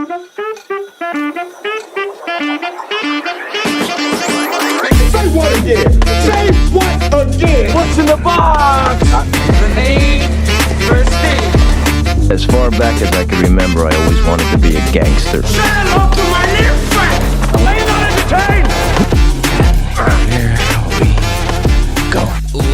Say what again? Say what again? What's in the box? Grenade, first aid. As far back as I can remember, I always wanted to be a gangster. Stand up to my near friend! Are you not entertained? Here we go.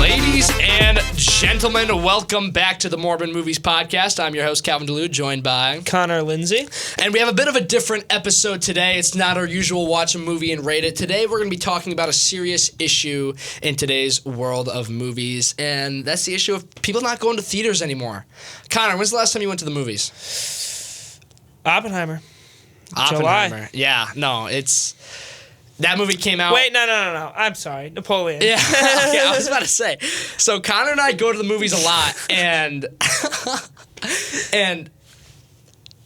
Ladies and gentlemen, welcome back to the Morbid Movies Podcast. I'm your host, Calvin DeLue, joined by Connor Lindsay. And we have a bit of a different episode today. It's not our usual watch a movie and rate it. Today we're going to be talking about a serious issue in today's world of movies, and that's the issue of people not going to theaters anymore. Connor, when's the last time you went to the movies? Oppenheimer. Oppenheimer. Yeah, no, it's... That movie came out... Wait, no. I'm sorry. Napoleon. Yeah, okay, I was about to say. So Connor and I go to the movies a lot, and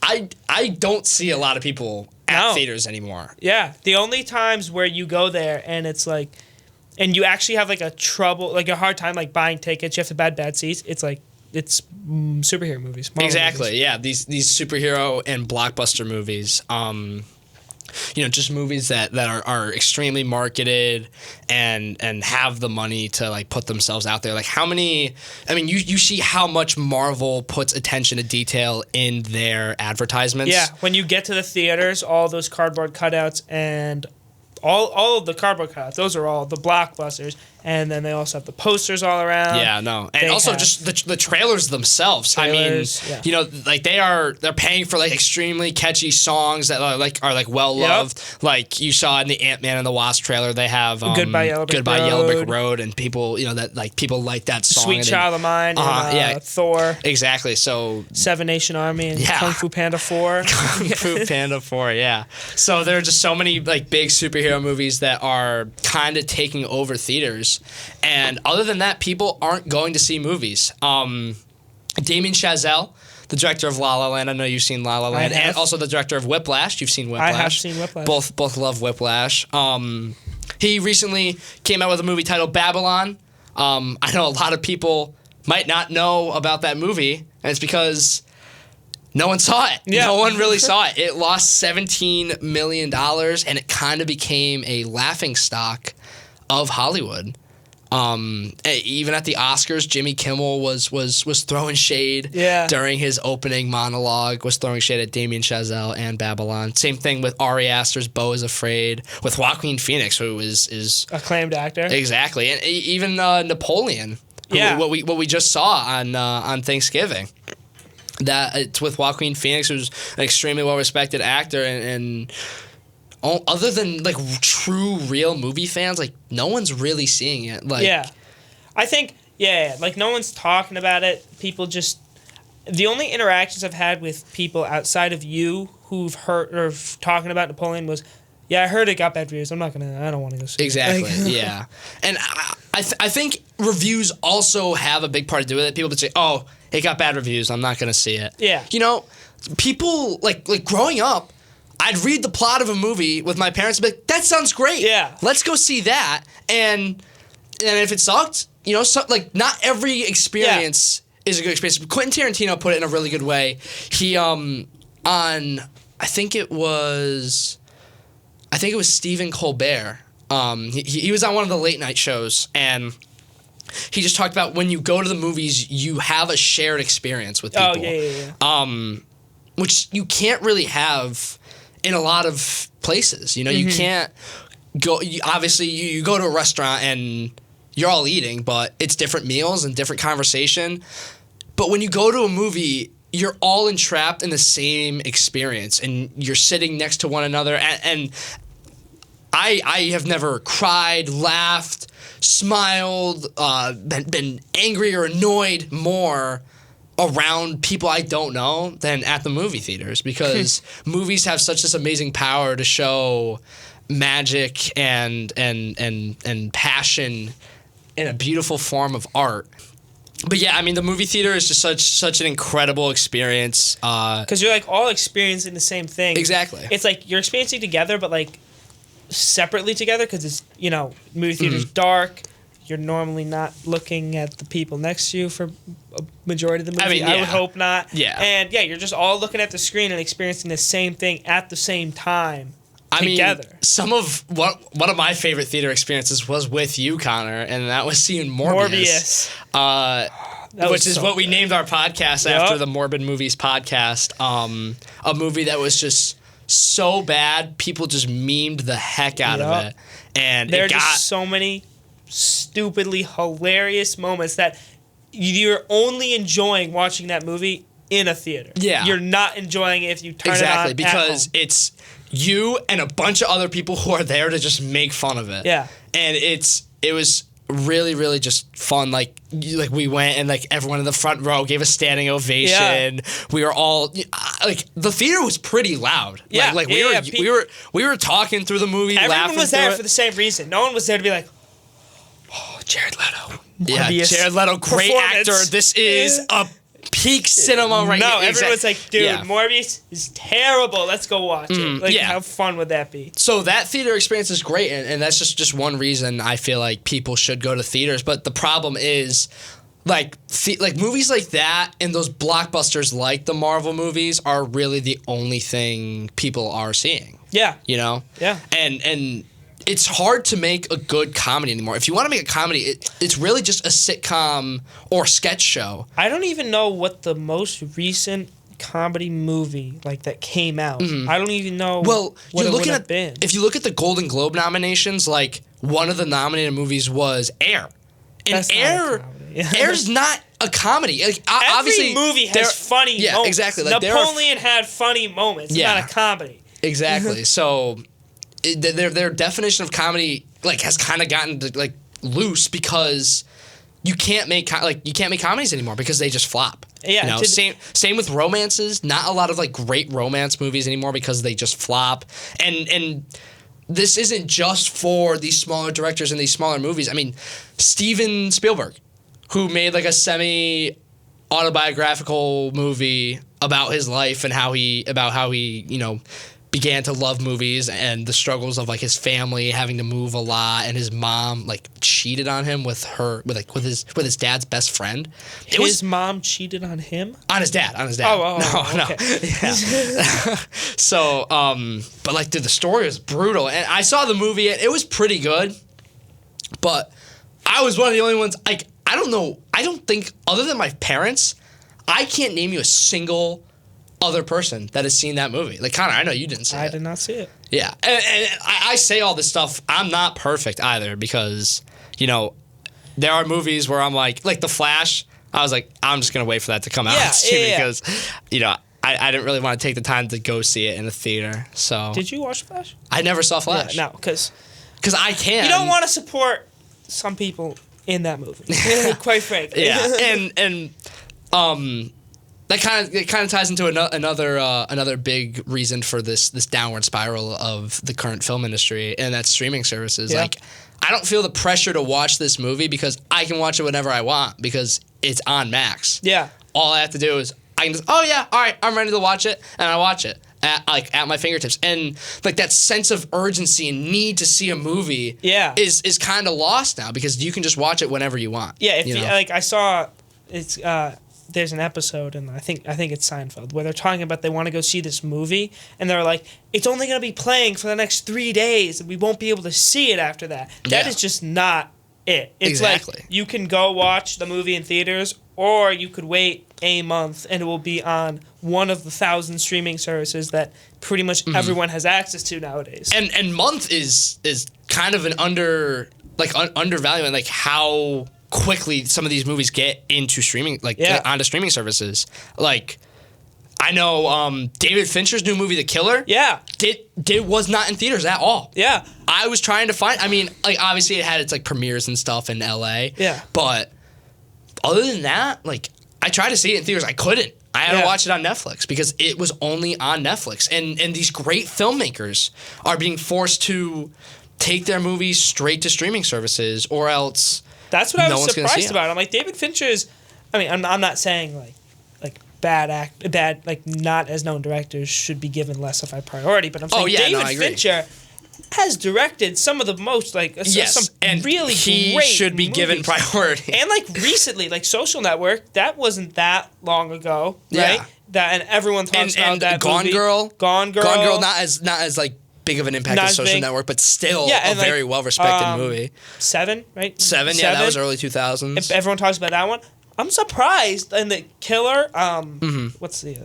I don't see a lot of people at theaters anymore. Yeah, the only times where you go there and it's like, and you actually have like a hard time like buying tickets, you have to buy bad seats, it's superhero movies. Marvel Exactly, movies. yeah, these superhero and blockbuster movies. Just movies that are extremely marketed and have the money to like put themselves out there. Like you see how much Marvel puts attention to detail in their advertisements. Yeah, when you get to the theaters, all those cardboard cutouts and all of the cardboard cutouts, those are all the blockbusters. And then they also have the posters all around. Yeah, no. And also just the trailers themselves. They're paying for like extremely catchy songs that are well loved. Yep. Like you saw in the Ant-Man and the Wasp trailer, they have Goodbye Yellow Brick Road, and people, people like that song. Sweet Child of Mine and Thor. Exactly. So Seven Nation Army and Kung Fu Panda 4. Kung Fu Panda 4, yeah. So there are just so many like big superhero movies that are kind of taking over theaters. And other than that, people aren't going to see movies. Damien Chazelle, the director of La La Land. I know you've seen La La Land. And also the director of Whiplash. You've seen Whiplash. I have seen Whiplash. Both love Whiplash. He recently came out with a movie titled Babylon. I know a lot of people might not know about that movie, and it's because no one saw it. Yeah. No one really saw it. It lost $17 million, and it kind of became a laughingstock of Hollywood. Even at the Oscars, Jimmy Kimmel was throwing shade during his opening monologue, was throwing shade at Damien Chazelle and Babylon. Same thing with Ari Aster's Beau is Afraid, with Joaquin Phoenix, who is acclaimed actor. Exactly. And even Napoleon, what we just saw on Thanksgiving. That it's with Joaquin Phoenix, who's an extremely well-respected actor, and other than like true real movie fans, like no one's really seeing it. I think like no one's talking about it. People just, the only interactions I've had with people outside of you who've heard or talking about Napoleon was, I heard it got bad reviews. I don't want to go see it. Exactly. Yeah, and I think reviews also have a big part to do with it. People would say, "Oh, it got bad reviews. I'm not going to see it." Yeah. People like growing up, I'd read the plot of a movie with my parents and be like, that sounds great. Yeah. Let's go see that. And if it sucked, not every experience is a good experience. Quentin Tarantino put it in a really good way. He, I think it was Stephen Colbert. He was on one of the late night shows, and he just talked about when you go to the movies, you have a shared experience with people. Oh, yeah. Which you can't really have in a lot of places. You can't go. Obviously, you go to a restaurant and you're all eating, but it's different meals and different conversation. But when you go to a movie, you're all entrapped in the same experience, and you're sitting next to one another. And I have never cried, laughed, smiled, been angry or annoyed more around people I don't know than at the movie theaters, because movies have such this amazing power to show magic and passion in a beautiful form of art. But yeah, I mean, the movie theater is just such an incredible experience. Because you're like all experiencing the same thing. Exactly. It's like you're experiencing together, but like separately together, because it's, movie theater's dark. you're normally not looking at the people next to you for a majority of the movie. I mean, I yeah. would hope not. Yeah. And yeah, you're just all looking at the screen and experiencing the same thing at the same time together. Some of one of my favorite theater experiences was with you, Connor, and that was seeing Morbius. Which is what we named our podcast after, the Morbid Movies podcast. A movie that was just so bad, people just memed the heck out of it. And there are just so many stupidly hilarious moments that you're only enjoying watching that movie in a theater. Yeah. You're not enjoying it if you turn it on exactly, at because home. it's you and a bunch of other people who are there to just make fun of it. Yeah. And it was really, really just fun. Like we went and like everyone in the front row gave a standing ovation. Yeah. We were all like the theater was pretty loud. Yeah. We were talking through the movie. Everyone laughing was there through for the same reason. No one was there to be like, oh, Jared Leto. Morbius Jared Leto, great performance. actor. This is a peak cinema right no, now. everyone was like, dude, Yeah. Morbius is terrible. Let's go watch it. Like, how fun would that be? So that theater experience is great, and that's just one reason I feel like people should go to theaters. But the problem is, like movies like that and those blockbusters like the Marvel movies are really the only thing people are seeing. Yeah. You know? Yeah. And it's hard to make a good comedy anymore. If you want to make a comedy, it's really just a sitcom or sketch show. I don't even know what the most recent comedy movie like that came out. I don't even know what it would have been. If you look at the Golden Globe nominations, like one of the nominated movies was Air. And That's not a comedy. Air's not a comedy. Like, Every obviously, movie has funny yeah, moments. exactly. Like, Napoleon had funny moments. It's not a comedy. Exactly. So their definition of comedy like has kind of gotten like loose because you can't make comedies anymore because they just flop. Yeah. You know? Same with romances. Not a lot of like great romance movies anymore because they just flop. And this isn't just for these smaller directors and these smaller movies. I mean, Steven Spielberg, who made like a semi-autobiographical movie about his life and how he you know, began to love movies and the struggles of like his family having to move a lot, and his mom like cheated on him with his dad's best friend. His mom cheated on him? On his dad. Oh, No. okay. Yeah. So, but like, dude, the story was brutal, and I saw the movie. It was pretty good, but I was one of the only ones. Like, I don't know. I don't think, other than my parents, I can't name you a single other person that has seen that movie. Like, Connor, I know you didn't see it. I did not see it. Yeah, and I say all this stuff. I'm not perfect either because, you know, there are movies where I'm like The Flash. I was like, I'm just gonna wait for that to come out because, you know, I didn't really want to take the time to go see it in the theater. So Did you watch Flash? I never saw Flash. Yeah, no, because I can't. You don't want to support some people in that movie. Quite frankly. Yeah, and that kind of ties into another big reason for this downward spiral of the current film industry, and that's streaming services. Yeah. Like, I don't feel the pressure to watch this movie because I can watch it whenever I want because it's on Max. Yeah. All I have to do is I can just, oh yeah, all right, I'm ready to watch it, and I watch it at my fingertips. And like that sense of urgency and need to see a movie is kind of lost now because you can just watch it whenever you want. Yeah, like I saw it's there's an episode, and I think it's Seinfeld, where they're talking about they want to go see this movie, and they're like, it's only going to be playing for the next 3 days, and we won't be able to see it after that. That is just not it. It's like, you can go watch the movie in theaters, or you could wait a month, and it will be on one of the 1,000 streaming services that pretty much everyone has access to nowadays. And month is kind of an undervaluing, like, how quickly some of these movies get into streaming, onto streaming services. Like, I know David Fincher's new movie, The Killer. Yeah, was not in theaters at all. Yeah, I was trying to find. I mean, like, obviously it had its like premieres and stuff in LA. Yeah, but other than that, like, I tried to see it in theaters. I couldn't. I had to watch it on Netflix because it was only on Netflix. And these great filmmakers are being forced to take their movies straight to streaming services, or else. That's what I was surprised about. I'm like, David Fincher is. I mean, I'm not saying like bad like not as known directors should be given less of a priority, but I'm saying David Fincher has directed some of the most some and really he great should be given movies. priority. And recently, Social Network, that wasn't that long ago, Yeah. right? That and everyone talks about and that Gone movie. Girl, Not not as big of an impact Not as as Social big. Network, but still Yeah, a and, very well respected movie. Seven, right? Seven, yeah, that was early 2000s. If everyone talks about that one, I'm surprised. And the killer, what's the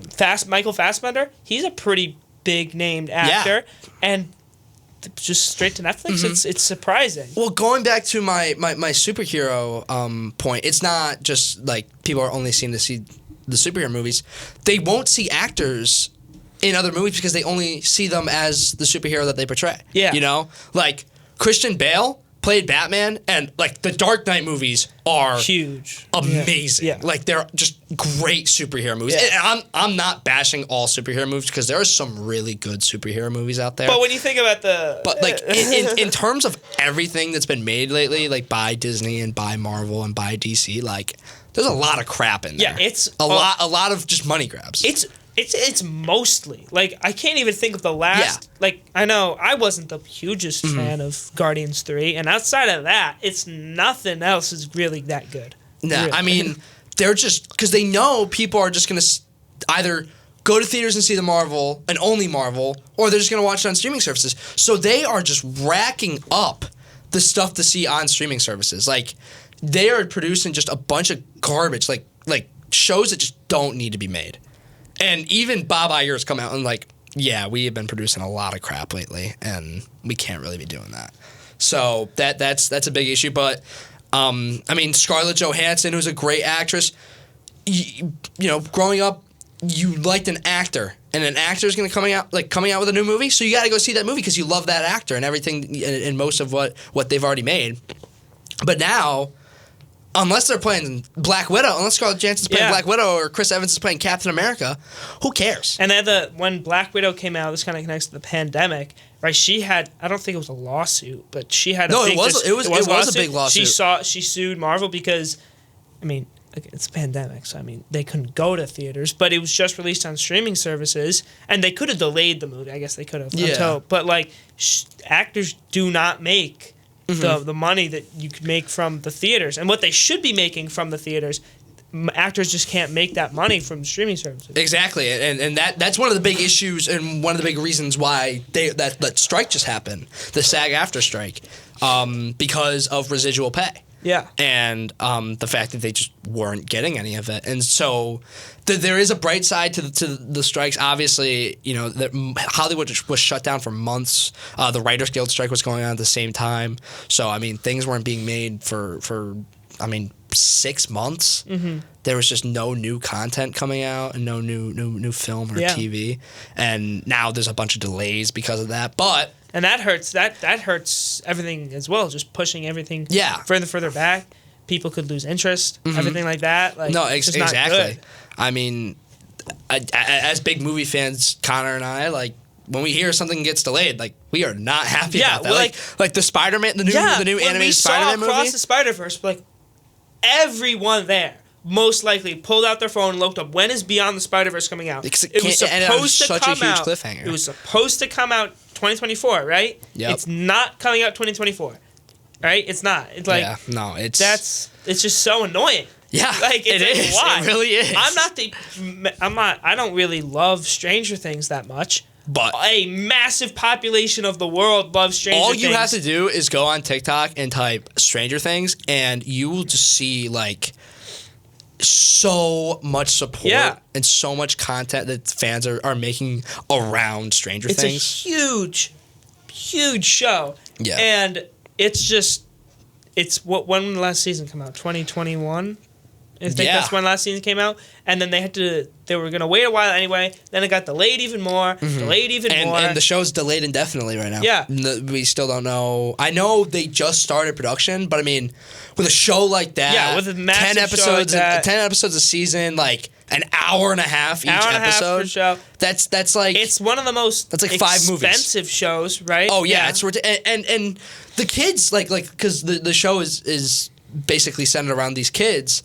Michael Fassbender? He's a pretty big named actor, and just straight to Netflix. It's surprising. Well, going back to my superhero point, it's not just people are only seeing to see the superhero movies. They won't see actors in other movies because they only see them as the superhero that they portray. Yeah. Christian Bale played Batman, and the Dark Knight movies are huge, amazing. Yeah. They're just great superhero movies. Yeah. And I'm not bashing all superhero movies because there are some really good superhero movies out there. But when you think about in terms of everything that's been made lately, by Disney and by Marvel and by DC, there's a lot of crap in there. Yeah, it's a lot of just money grabs. It's mostly I can't even think of the last I know I wasn't the hugest fan of Guardians 3, and outside of that, it's nothing else is really that good. Nah, Really. I mean, they're just because they know people are just gonna either go to theaters and see the Marvel and only Marvel, or they're just gonna watch it on streaming services. So they are just racking up the stuff to see on streaming services. They are producing just a bunch of garbage, like shows that just don't need to be made. And even Bob Iger's come out and yeah, we have been producing a lot of crap lately, and we can't really be doing that. So that's a big issue. But I mean, Scarlett Johansson, who's a great actress, growing up, you liked an actor, and an actor is going to coming out with a new movie, so you got to go see that movie because you love that actor and everything, and most of what they've already made. But now, unless they're playing Black Widow, unless Scarlett Johansson's playing Black Widow or Chris Evans is playing Captain America, who cares? And then when Black Widow came out, this kind of connects to the pandemic, right? She had, I don't think it was a lawsuit, but she had it was a big lawsuit. She sued Marvel because, I mean, it's a pandemic, so I mean, they couldn't go to theaters, but it was just released on streaming services, and they could have delayed the movie. I guess they could have. Yeah. But actors do not make the money that you could make from the theaters, and what they should be making from the theaters, actors just can't make that money from streaming services. Exactly, and that's one of the big issues and one of the big reasons why that strike just happened, the SAG-AFTRA strike, because of residual pay. Yeah. And the fact that they just weren't getting any of it. And so there is a bright side to the strikes. Obviously, Hollywood was shut down for months. The Writers Guild strike was going on at the same time. So, I mean, things weren't being made for 6 months. Mm-hmm. There was just no new content coming out and no new film or TV. And now there's a bunch of delays because of that. But... And that hurts. That hurts everything as well. Just pushing everything further back. People could lose interest. Everything like that. It's not good. I mean, as big movie fans, Connor and I, when we hear something gets delayed, we are not happy about that. Like the Spider-Man, the new animated Spider-Man movie. Across the Spider-Verse, everyone there most likely pulled out their phone and looked up when is Beyond the Spider-Verse coming out. It was supposed to come out. Cliffhanger. It was supposed to come out 2024, right? Yep. It's not coming out 2024, right? It's not. It's it's just so annoying. Yeah, it is. Why? It really is. I don't really love Stranger Things that much. But a massive population of the world loves Stranger Things. All you have to do is go on TikTok and type Stranger Things, and you will just see so much support and so much content that fans are making around Stranger Things. It's a huge show. Yeah. And when did the last season come out? 2021? I think that's when last season came out. And then they were going to wait a while anyway. Then it got delayed even more, And the show's delayed indefinitely right now. Yeah. We still don't know. I know they just started production, but I mean, with a show like that, with a massive 10 episodes a season, an hour and a half each episode. Per show. That's it's one of the most 5 movies. Expensive shows, right? Oh yeah, it's and the kids because the show is basically centered around these kids.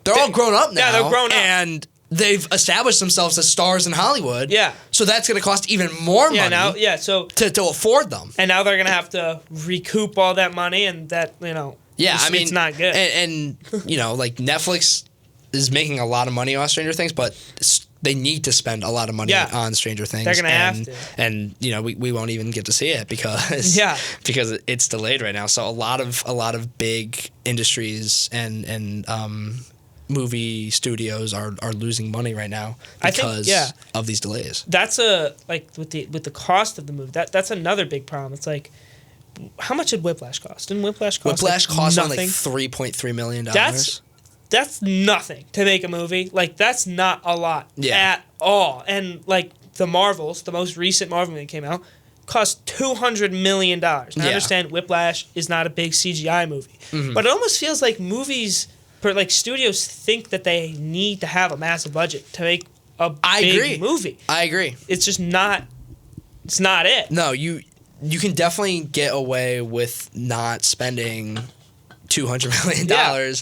They're all grown up now. Yeah, they're grown up. And they've established themselves as stars in Hollywood. Yeah. So that's going to cost even more money. So to afford them. And now they're going to have to recoup all that money, and that Yeah, I mean, it's not good. And like Netflix is making a lot of money on Stranger Things, but they need to spend a lot of money on Stranger Things. They're gonna have to. And we won't even get to see it because it's delayed right now. So a lot of big industries and movie studios are losing money right now because of these delays. That's with the cost of the movie. That's another big problem. It's like, how much did Whiplash cost? Didn't Whiplash cost? Whiplash cost nothing? Like $3.3 million. That's nothing to make a movie. Like, that's not a lot at all. And like the Marvels, the most recent Marvel movie that came out, cost $200 million. Now, I understand Whiplash is not a big CGI movie, but it almost feels like movies, like studios, think that they need to have a massive budget to make a big movie. I agree. It's just not. It's not it. No, you can definitely get away with not spending $200 million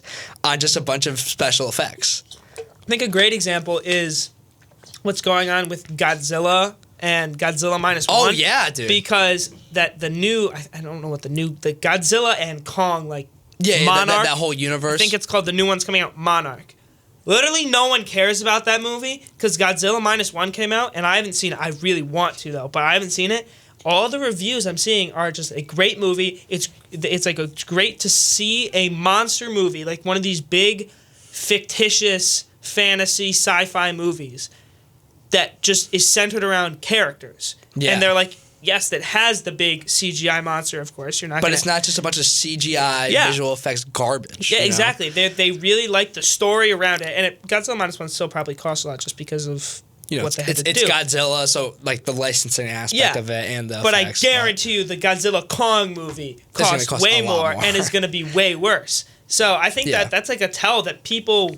on just a bunch of special effects. I think a great example is what's going on with Godzilla and Godzilla -1. Oh yeah, dude. Because the Godzilla and Kong Monarch. That whole universe. I think it's called, the new one's coming out, Monarch. Literally no one cares about that movie because Godzilla -1 came out, and I haven't seen it. I really want to though, but I haven't seen it. All the reviews I'm seeing are just a great movie. It's like it's great to see a monster movie, like one of these big fictitious fantasy sci-fi movies that just is centered around characters. Yeah. And they're like, yes, that has the big CGI monster, of course. But it's not just a bunch of CGI visual effects garbage. Yeah, exactly. They really like the story around it. And Godzilla -1 still probably costs a lot just because of what they had to do. It's Godzilla, so like the licensing aspect of it and the But effects, I guarantee you the Godzilla Kong movie costs way more and is going to be way worse. So I think that's like a tell that people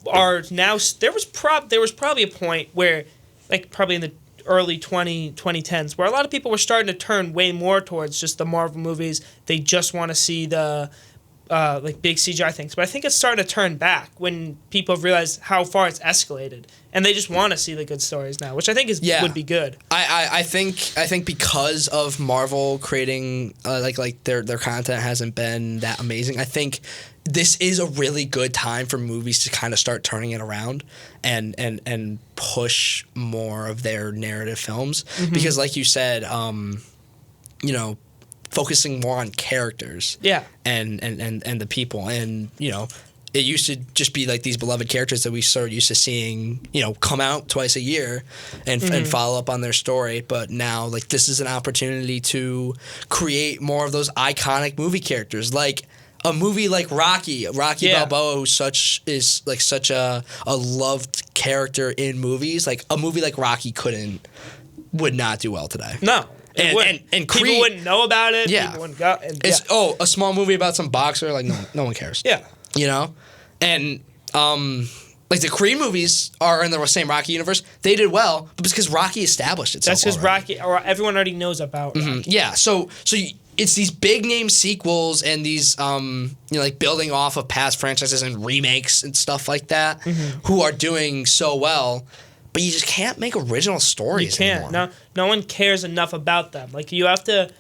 are now. There was probably a point where, like probably in the early 2010s, where a lot of people were starting to turn way more towards just the Marvel movies. They just want to see the like big CGI things. But I think it's starting to turn back when people have realized how far it's escalated, and they just want to see the good stories now, which I think would be good. I think because of Marvel creating like their content hasn't been that amazing. I think this is a really good time for movies to kind of start turning it around and push more of their narrative films because, like you said, focusing more on characters, and the people, and it used to just be like these beloved characters that we sort of used to seeing, come out twice a year and follow up on their story. But now, like, this is an opportunity to create more of those iconic movie characters, like a movie like Rocky Balboa, who is such a loved character in movies. Like a movie like Rocky would not do well today. No. And Creed, people wouldn't know about it. Yeah. People wouldn't go. A small movie about some boxer. Like no one cares. Yeah. And like the Creed movies are in the same Rocky universe. They did well, but it's because Rocky established itself. That's because Rocky, or everyone already knows about Rocky. Yeah. So it's these big name sequels and these like building off of past franchises and remakes and stuff like that, who are doing so well. But you just can't make original stories anymore. No one cares enough about them. Like you have to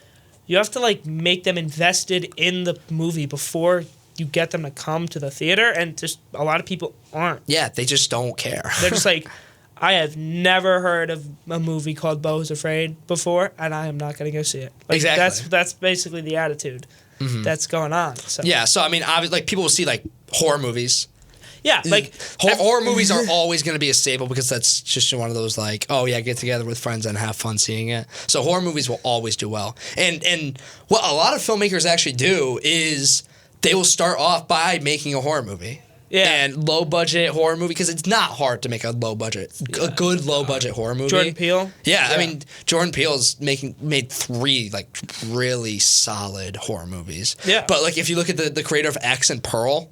like make them invested in the movie before you get them to come to the theater, and just a lot of people aren't. Yeah, they just don't care. They're just like, I have never heard of a movie called Beau is Afraid before, and I am not going to go see it. Like, exactly. That's basically the attitude that's going on. So. Yeah, so I mean, obviously, like people will see like horror movies. Yeah, like horror movies are always going to be a staple because that's just one of those like, oh yeah, get together with friends and have fun seeing it. So horror movies will always do well. And what a lot of filmmakers actually do is they will start off by making a horror movie. Yeah. And low budget horror movie, because it's not hard to make a good low budget horror movie. Jordan Peele. Yeah, I mean Jordan Peele's made 3 like really solid horror movies. Yeah. But like if you look at the creator of X and Pearl,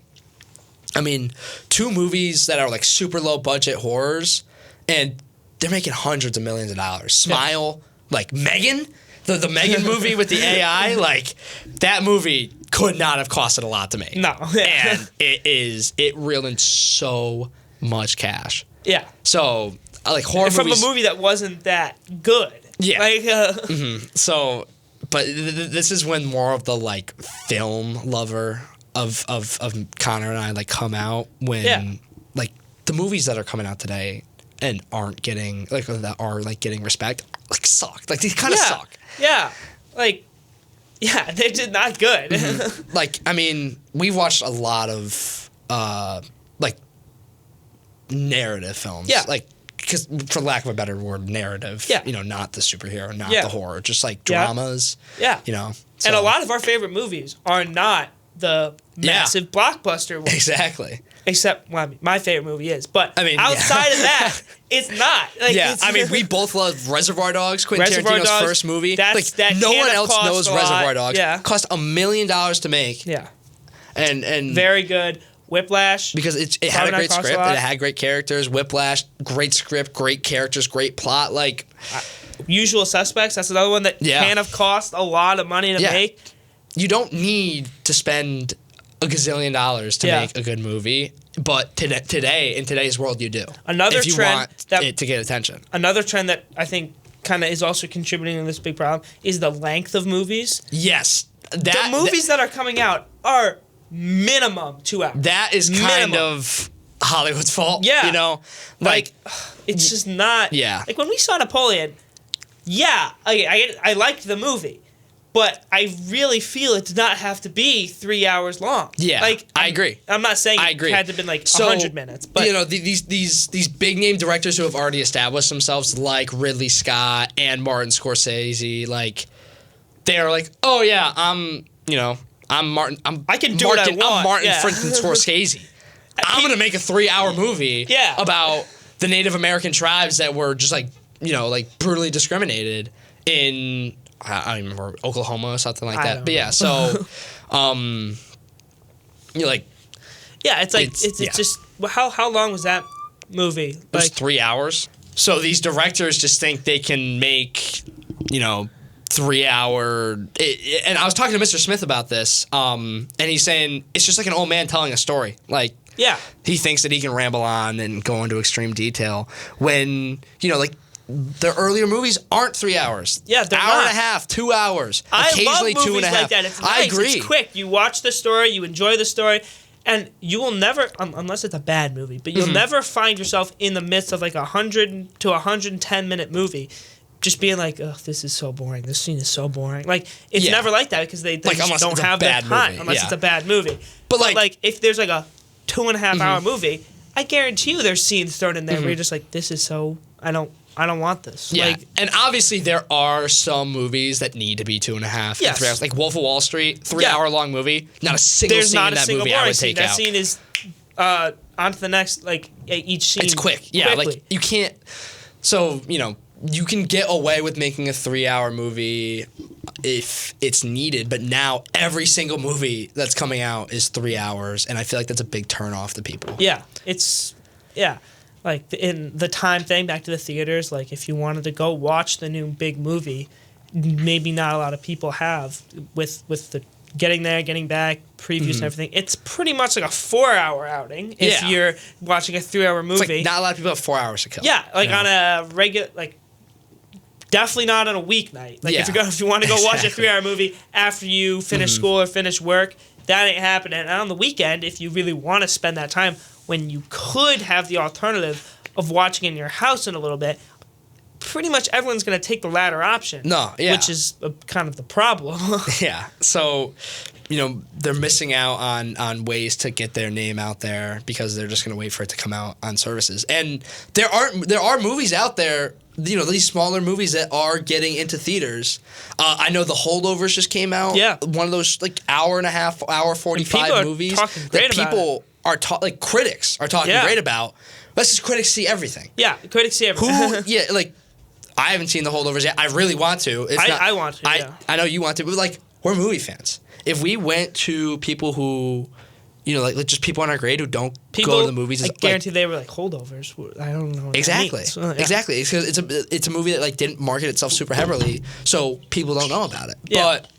I mean, 2 movies that are like super low budget horrors, and they're making hundreds of millions of dollars. Smile, like Megan, the Megan movie with the AI, like that movie could not have costed a lot to make. No. And it reeled in so much cash. Yeah. So like horror from movies a movie that wasn't that good. Yeah. Like. So, but this is when more of the like film lover of Connor and I like come out when like the movies that are coming out today and aren't getting like that are like getting respect like suck. Like these kind of suck. Yeah. Like. Yeah, they're just not good. Like, I mean, we've watched a lot of like narrative films. Yeah. Like, because for lack of a better word, narrative. Yeah. You know, not the superhero, not the horror, just like dramas. Yeah. You know, and a lot of our favorite movies are not the massive blockbuster ones. Exactly. Except, well, I mean, my favorite movie is. But I mean, outside of that, it's not. Like, yeah, I mean, we both love Reservoir Dogs, Quentin Reservoir Tarantino's Dogs, first movie. that no can't one have else cost knows a lot. Reservoir Dogs. Yeah. Cost $1 million to make. Yeah. And very good. Whiplash. Because it had a great script, it had great characters. Whiplash, great script, great characters, great plot. Like Usual Suspects, that's another one that can have cost a lot of money to make. You don't need to spend a gazillion dollars to make a good movie, but today in today's world, you do. Another if you trend want it to get attention. Another trend that I think kind of is also contributing to this big problem is the length of movies. Yes, the movies that are coming out are minimum 2 hours. That is kind of Hollywood's fault. Yeah, you know, like it's just not. Yeah, like when we saw Napoleon. Yeah, I liked the movie. But I really feel it did not have to be 3 hours long. Yeah, like I agree. I'm not saying it had to have been like 100 minutes. But you know, these big name directors who have already established themselves, like Ridley Scott and Martin Scorsese, like they're like, oh yeah, I'm Martin. I can do what I want. I'm Martin freaking Scorsese. I'm gonna make a 3-hour movie about the Native American tribes that were just like brutally discriminated in. I don't remember, Oklahoma or something like that. But yeah, so, you're like... Yeah, it's like, it's just... How long was that movie? It was 3 hours. So these directors just think they can make, 3-hour... And I was talking to Mr. Smith about this, and he's saying it's just like an old man telling a story. Like, he thinks that he can ramble on and go into extreme detail when, the earlier movies aren't 3 hours. Yeah, they're hour not. and a half, 2 hours. I Occasionally love movies 2.5. like that. It's nice. I agree. It's quick. You watch the story, you enjoy the story, and you will never, unless it's a bad movie, but you'll never find yourself in the midst of like 100 to 110 minute movie just being like, oh, this is so boring. This scene is so boring. Like, it's never like that because they like, just don't have that time unless it's a bad movie. But like if there's like a 2.5 hour movie, I guarantee you there's scenes thrown in there where you're just like, this is so, I don't want this. Yeah, like, and obviously there are some movies that need to be 2.5 and 3 hours. Like Wolf of Wall Street, 3 hour long movie. Not a single there's scene not in a that single movie I would scene. take That out. scene is on to the next. Like each scene, It's quick. Yeah, quickly. like you can't. So you can get away with making a 3 hour movie if it's needed, but now every single movie that's coming out is 3 hours, and I feel like that's a big turnoff to people. Yeah, like in the time thing, back to the theaters, like if you wanted to go watch the new big movie, maybe not a lot of people have with the getting there, getting back, previews and everything. It's pretty much like a 4 hour outing if you're watching a 3 hour movie. It's like not a lot of people have 4 hours to kill. Yeah, like on a regular, like definitely not on a weeknight. Like if you want to go watch a 3 hour movie after you finish school or finish work, that ain't happening. And on the weekend, if you really want to spend that time, when you could have the alternative of watching in your house in a little bit, pretty much everyone's going to take the latter option. Which is kind of the problem. Yeah. So, they're missing out on ways to get their name out there because they're just going to wait for it to come out on services. And there are movies out there, these smaller movies that are getting into theaters. I know The Holdovers just came out. Yeah. One of those like hour and a half, hour 45 movies that people are like critics are talking great about. Let's just critics see everything. Yeah, critics see everything. Like I haven't seen The Holdovers yet. I really want to. I want to. I know you want to, but like we're movie fans. If we went to people who, like just people in our grade who don't go to the movies, I guarantee they were like holdovers. I don't know. What exactly. That means. Exactly. It's a movie that like didn't market itself super heavily, so people don't know about it. Yeah. But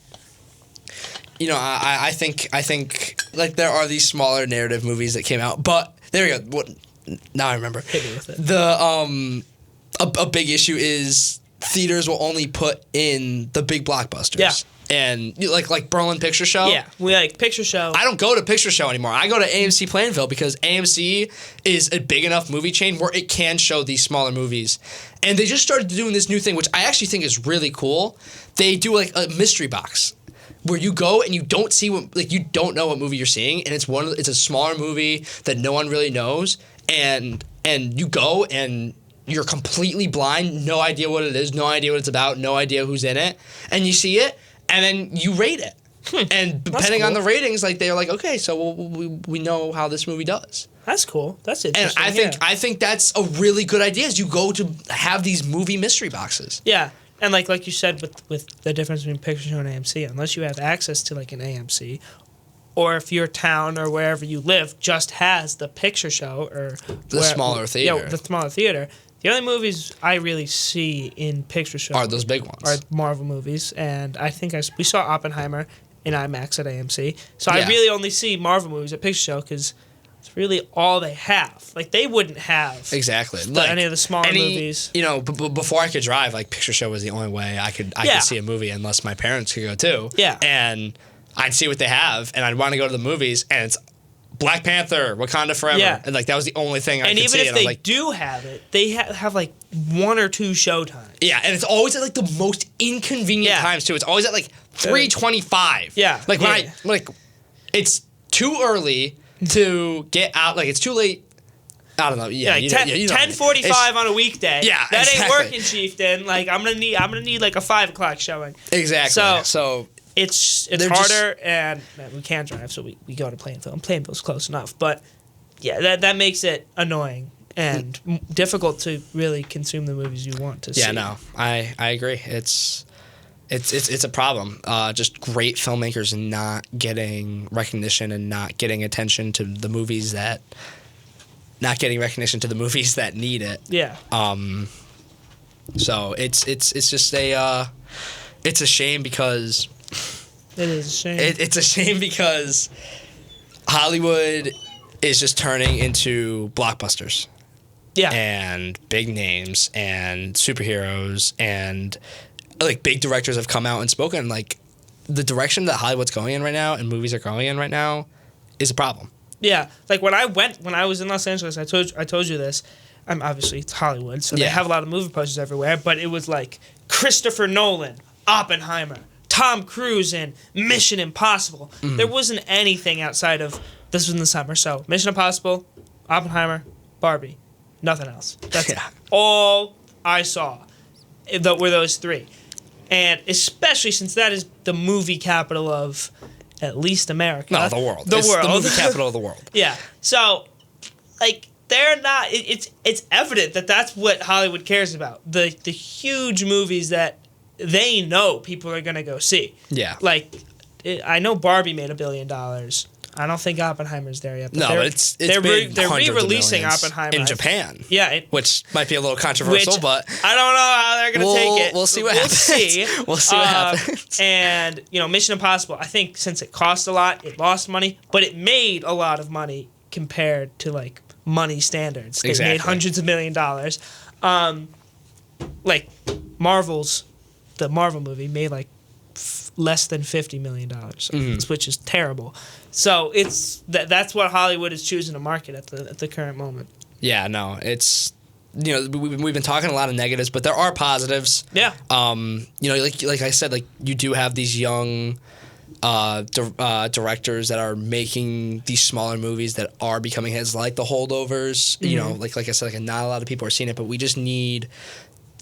I think like there are these smaller narrative movies that came out, but there you go. now I remember. Hit me with it. A big issue is theaters will only put in the big blockbusters. Yeah. And like Berlin Picture Show. Yeah, we like Picture Show. I don't go to Picture Show anymore. I go to AMC Plainville because AMC is a big enough movie chain where it can show these smaller movies. And they just started doing this new thing, which I actually think is really cool. They do like a mystery box where you go and you don't see you don't know what movie you're seeing, and it's a smaller movie that no one really knows, and you go and you're completely blind, no idea what it is, no idea what it's about, no idea who's in it, and you see it. And then you rate it. And depending on the ratings, like they're like, okay, so we know how this movie does. That's cool. That's interesting. And I think that's a really good idea is you go to have these movie mystery boxes. Yeah. And like you said with the difference between Picture Show and AMC, unless you have access to like an AMC, or if your town or wherever you live just has the Picture Show or the smaller theater. Yeah, the smaller theater. The only movies I really see in Picture Show are those big ones. Are Marvel movies, and I think we saw Oppenheimer in IMAX at AMC. So Yeah. I really only see Marvel movies at Picture Show because it's really all they have. Like they wouldn't have exactly any of the smaller movies. You know, before I could drive, like Picture Show was the only way I could see a movie unless my parents could go too. Yeah, and I'd see what they have, and I'd want to go to the movies, and it's Black Panther, Wakanda Forever. Yeah. And like that was the only thing I could see. And even if they like, do have it, they have like 1 or 2 showtimes. Yeah, and it's always at like the most inconvenient times too. It's always at like 3:25. Yeah. Like when it's too early to get out. Like it's too late. I don't know. Yeah, like 10:45 on a weekday. Yeah, that exactly. ain't working, Chieftain. Like I'm gonna need like a 5 o'clock showing. Exactly. So it's harder, and we can't drive, so we go to Plainville. And Plainville's close enough, but yeah, that makes it annoying and difficult to really consume the movies you want to see. Yeah, no, I agree. It's a problem. Just great filmmakers not getting recognition and not getting attention to the movies that need it. Yeah. So it's just it's a shame because. It is a shame. It's a shame because Hollywood is just turning into blockbusters. Yeah. And big names and superheroes and like big directors have come out and spoken. Like the direction that Hollywood's going in right now and movies are going in right now is a problem. Yeah. Like when I was in Los Angeles, I told you this. Obviously it's Hollywood, so they have a lot of movie posters everywhere, but it was like Christopher Nolan, Oppenheimer, Tom Cruise in Mission Impossible. Mm-hmm. There wasn't anything outside of this was in the summer. So Mission Impossible, Oppenheimer, Barbie, nothing else. That's all I saw. Were those 3, and especially since that is the movie capital of at least America. No, the world. The world. The movie capital of the world. Yeah. So, like. They're not. It's evident that that's what Hollywood cares about. The huge movies that they know people are gonna go see. Yeah. Like, I know Barbie made $1 billion. I don't think Oppenheimer's there yet. But they're re-releasing Oppenheimer in Japan. Yeah, which might be a little controversial, but I don't know how they're gonna take it. We'll see what happens. We'll see what happens. And Mission Impossible. I think since it cost a lot, it lost money, but it made a lot of money compared to like. Money standards. They made hundreds of $1 million. Like the Marvel movie made like less than $50 million, which is terrible. So it's that's what Hollywood is choosing to market at the current moment. Yeah, no, it's we've been talking a lot of negatives, but there are positives. Yeah. Like I said, like you do have these young. Directors that are making these smaller movies that are becoming hits, like The Holdovers. Mm-hmm. Like I said, like not a lot of people are seeing it, but we just need.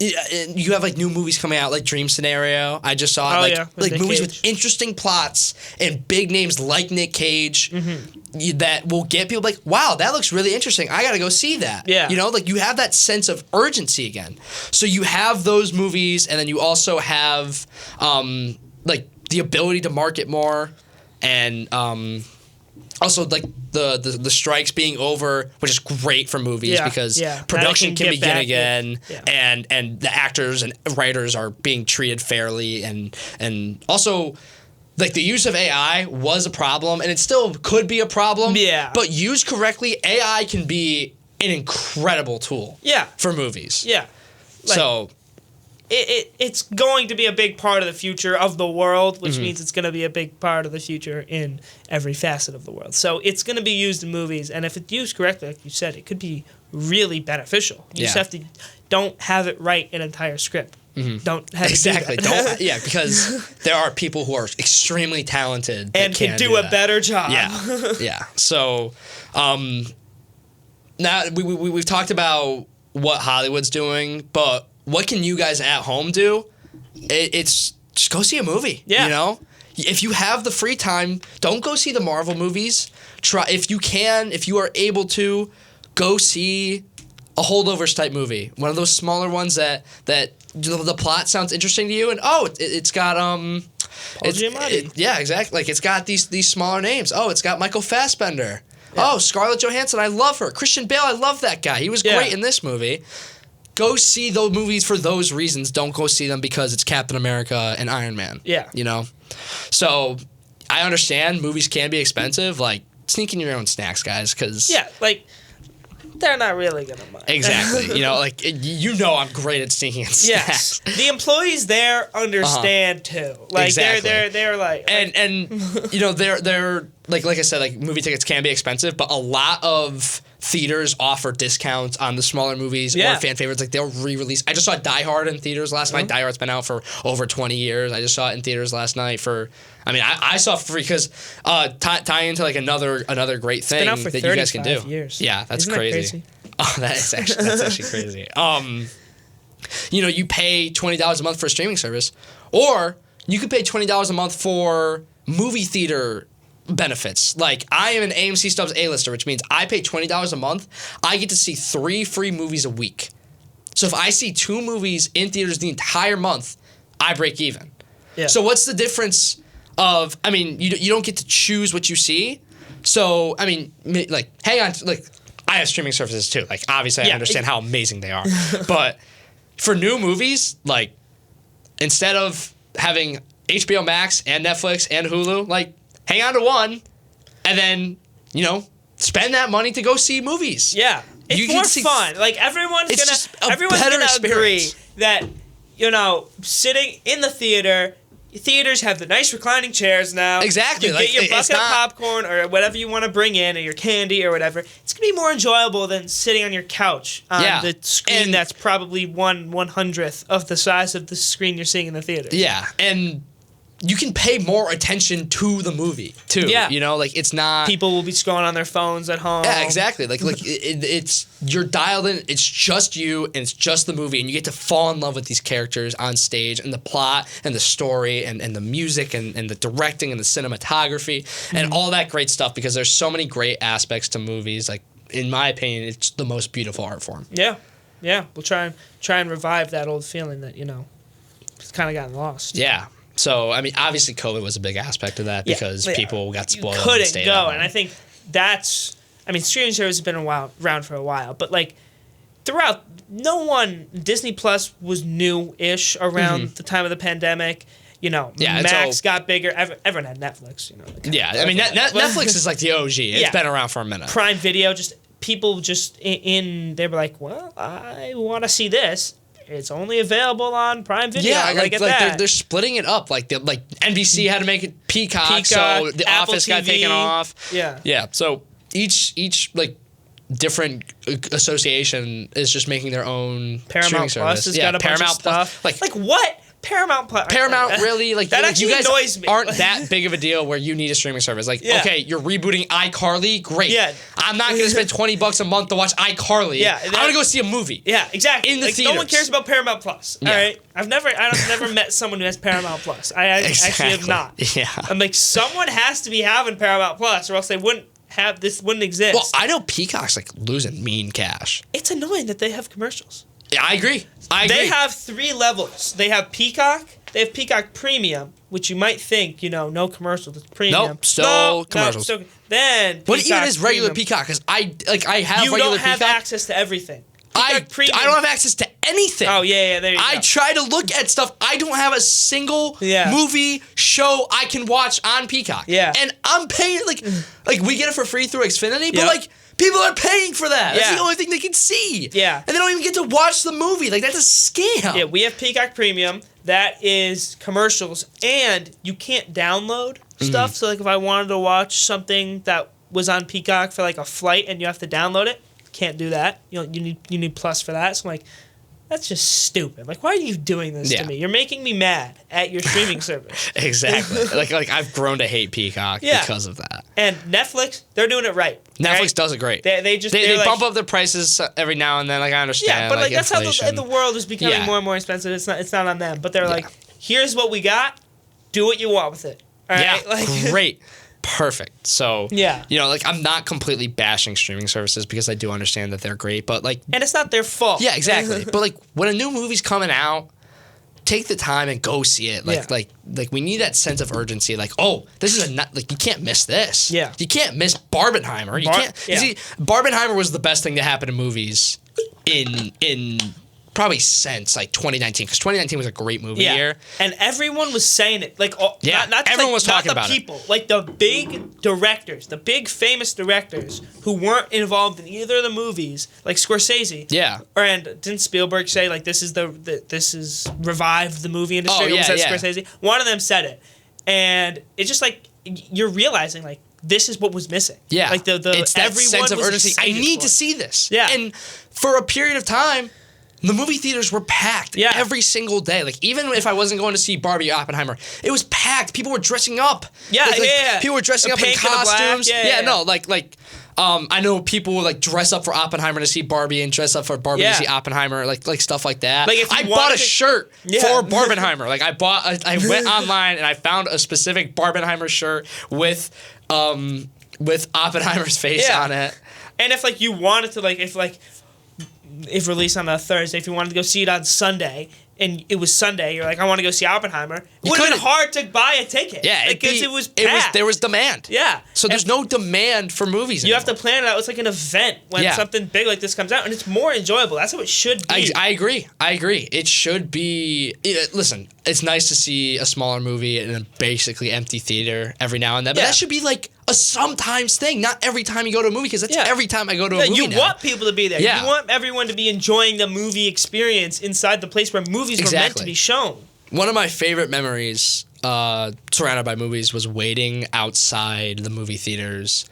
You have like new movies coming out, like Dream Scenario. I just saw it, like movies with interesting plots and big names like Nick Cage that will get people like, wow, that looks really interesting. I got to go see that. Yeah, like you have that sense of urgency again. So you have those movies, and then you also have like. The ability to market more, and also like the strikes being over, which is great for movies because production can begin again, and the actors and writers are being treated fairly, and also like the use of AI was a problem, and it still could be a problem. Yeah, but used correctly, AI can be an incredible tool. Yeah. For movies. Yeah. Like, so it's going to be a big part of the future of the world, which means it's going to be a big part of the future in every facet of the world. So it's going to be used in movies, and if it's used correctly, like you said, it could be really beneficial. You just have to don't have it write an entire script. Don't have exactly. it do that. Don't because there are people who are extremely talented and can do a better job. Yeah. So now we've talked about what Hollywood's doing, but what can you guys at home do? It's just go see a movie. Yeah. You know, if you have the free time, don't go see the Marvel movies. Try if you are able to, go see a Holdovers type movie, one of those smaller ones that the plot sounds interesting to you, and it's got Paul Giamatti. Yeah, exactly. Like it's got these smaller names. Oh, it's got Michael Fassbender. Yeah. Oh, Scarlett Johansson, I love her. Christian Bale, I love that guy. He was great in this movie. Go see those movies for those reasons. Don't go see them because it's Captain America and Iron Man. Yeah. You know? So I understand movies can be expensive. Like, sneak in your own snacks, guys, because... Yeah, like... They're not really gonna mind. Exactly. You know, like I'm great at sneaking in snacks. Yes. The employees there understand too. Like exactly. they're like and you know they're like I said, like movie tickets can be expensive, but a lot of theaters offer discounts on the smaller movies or fan favorites. Like they'll re-release. I just saw Die Hard in theaters last night. Die Hard's been out for over 20 years. I just saw it in theaters last night for. I mean, I saw it for free because tie into like another great thing that you guys can do. Years. Yeah, that's Isn't crazy. That crazy? Oh, that's actually crazy. You know, you pay $20 a month for a streaming service, or you could pay $20 a month for movie theater benefits. Like, I am an AMC Stubs A-lister, which means I pay $20 a month. I get to see 3 free movies a week. So if I see 2 movies in theaters the entire month, I break even. Yeah. So what's the difference of, I mean, you don't get to choose what you see. So, I mean, like, hang on, like, I have streaming services too. Like, obviously, I understand how amazing they are. But for new movies, like, instead of having HBO Max and Netflix and Hulu, like, hang on to one and then, you know, spend that money to go see movies. Yeah. It's more fun. Like, everyone's gonna agree that, you know, sitting in the theaters have the nice reclining chairs now. Exactly. You get your bucket of popcorn or whatever you want to bring in, or your candy or whatever. It's going to be more enjoyable than sitting on your couch on the screen that's probably 1/100th of the size of the screen you're seeing in the theater. Yeah, and you can pay more attention to the movie too. Yeah, you know, like it's not people will be scrolling on their phones at home. Yeah, exactly. Like it's you're dialed in. It's just you and it's just the movie, and you get to fall in love with these characters on stage and the plot and the story and the music and the directing and the cinematography and all that great stuff. Because there's so many great aspects to movies. Like in my opinion, it's the most beautiful art form. Yeah, yeah. We'll try and revive that old feeling that it's kind of gotten lost. Yeah. So, I mean, obviously COVID was a big aspect of that because people got spoiled. You couldn't go, and I think that's... I mean, streaming service has been around for a while, but, like, throughout, Disney Plus was new-ish around the time of the pandemic. You know, Max got bigger. Everyone had Netflix, you know. I mean, Netflix is like the OG. It's been around for a minute. Prime Video, people they were like, well, I want to see this. It's only available on Prime Video. Yeah, I gotta get that. They're splitting it up. Like NBC had to make it Peacock, so The Apple Office TV. got taken off. Yeah. Yeah. So each like different association is just making their own Paramount streaming Plus service. has got a bunch of stuff. Like what? Paramount Plus. Paramount really like that actually you guys annoys me. Aren't that big of a deal where you need a streaming service. Like okay, you're rebooting iCarly, great. Yeah. I'm not gonna spend $20 a month to watch iCarly. Yeah, I'm gonna go see a movie. Yeah, exactly. In the theaters. No one cares about Paramount Plus. All right, I've never met someone who has Paramount Plus. I actually have not. Yeah, I'm like someone has to be having Paramount Plus, or else they wouldn't exist. Well, I know Peacock's like losing mean cash. It's annoying that they have commercials. Yeah, I agree. They have 3 levels. They have Peacock. They have Peacock Premium, which you might think, no commercials. It's premium. Nope, still commercials. Then Peacock what even is regular Premium. Peacock? Because I have you regular don't have Peacock. access to everything. I don't have access to anything. Oh, yeah, there you go. I try to look at stuff. I don't have a single movie, show I can watch on Peacock. Yeah. And I'm paying, like we get it for free through Xfinity, but, like, People are paying for that. That's Yeah. the only thing they can see. Yeah. And they don't even get to watch the movie. Like, that's a scam. Yeah, we have Peacock Premium. That is commercials, and you can't download stuff. So, like, if I wanted to watch something that was on Peacock for like a flight, and you have to download it, can't do that. You need Plus for that. So I'm like, that's just stupid. Like, why are you doing this to me? You're making me mad at your streaming service. Exactly. like I've grown to hate Peacock because of that. And Netflix, they're doing it right. Netflix does it great. They like, bump up their prices every now and then. Like, I understand. Yeah, but like that's inflation. how the world is becoming more and more expensive. It's not on them. But they're like, here's what we got. Do what you want with it. All right? Like, great. Perfect. So, yeah. Like, I'm not completely bashing streaming services because I do understand that they're great, but like... And it's not their fault. Yeah, exactly. But like, when a new movie's coming out, take the time and go see it. Like we need that sense of urgency. Like, oh, this is like, you can't miss this. Yeah. You can't miss Barbenheimer. You see, Barbenheimer was the best thing to happen to movies in probably since like 2019, because 2019 was a great movie year. And everyone was saying it. Like, not just, everyone like, was talking not the about people, like the big directors, the big famous directors who weren't involved in either of the movies, like Scorsese. Yeah. And didn't Spielberg say like this is revived the movie industry? Oh, yeah, was that Scorsese? One of them said it, and it's just like you're realizing like this is what was missing. Yeah. Like it's that everyone sense of was urgency. I excited need for to it. see this. Yeah. And for a period of time, the movie theaters were packed every single day. Like, even if I wasn't going to see Barbie or Oppenheimer, it was packed. People were dressing up. Yeah, Like, people were dressing up in pink and the black. costumes. Yeah. I know people would like dress up for Oppenheimer to see Barbie and dress up for Barbie to see Oppenheimer, like stuff like that. Like, if you I bought wanted a to- shirt Yeah. for Barbenheimer. Like, I went online and I found a specific Barbenheimer shirt with Oppenheimer's face on it. And if like you wanted to if released on a Thursday, if you wanted to go see it on Sunday, and it was Sunday, you're like, I want to go see Oppenheimer. It would have been hard to buy a ticket. Yeah, because it was packed. There was demand. Yeah. So there's no demand for movies You anymore. have to plan it out. It's like an event when something big like this comes out, and it's more enjoyable. That's how it should be. I agree. It should be. Listen, it's nice to see a smaller movie in a basically empty theater every now and then, but that should be like a sometimes thing, not every time you go to a movie, because that's every time I go to a movie You now. want people to be there. Yeah. You want everyone to be enjoying the movie experience inside the place where movies were meant to be shown. One of my favorite memories surrounded by movies was waiting outside the movie theaters,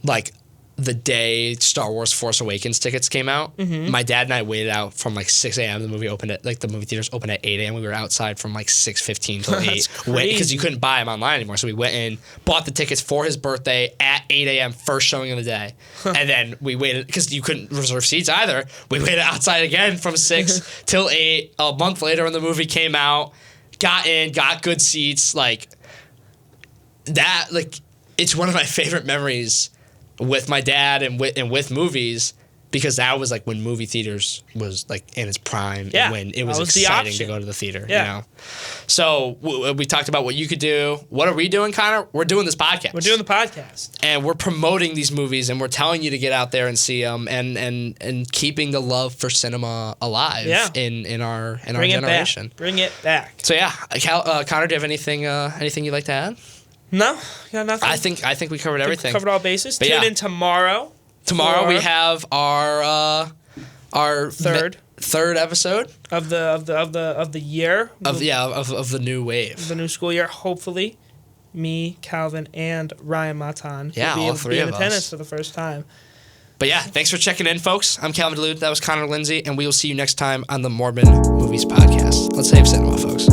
like the day Star Wars Force Awakens tickets came out. Mm-hmm. My dad and I waited out from like 6 a.m. The movie theaters opened at 8 a.m. We were outside from like 6:15 till 8 because you couldn't buy them online anymore. So we went in, bought the tickets for his birthday at 8 a.m. first showing of the day, and then we waited because you couldn't reserve seats either. We waited outside again from 6 till 8. A month later, when the movie came out, got in, got good seats. Like that, like it's one of my favorite memories with my dad and with movies, because that was like when movie theaters was like in its prime and when it was exciting to go to the theater. You know? So we talked about what you could do. What are we doing, Connor? We're doing this podcast. We're doing the podcast. And we're promoting these movies, and we're telling you to get out there and see them, and keeping the love for cinema alive in our generation. Bring it back. So Connor, do you have anything you'd like to add? No, got nothing. I think we covered everything. Covered all bases. But Tune in tomorrow. Tomorrow we have our third episode of the year of the new wave, the new school year. Hopefully, me, Calvin, and Ryan Matan will be all able to three be in of us. attendance for the first time. But yeah, thanks for checking in, folks. I'm Calvin DeLude. That was Connor Lindsay, and we will see you next time on the Morbid Movies Podcast. Let's save cinema, folks.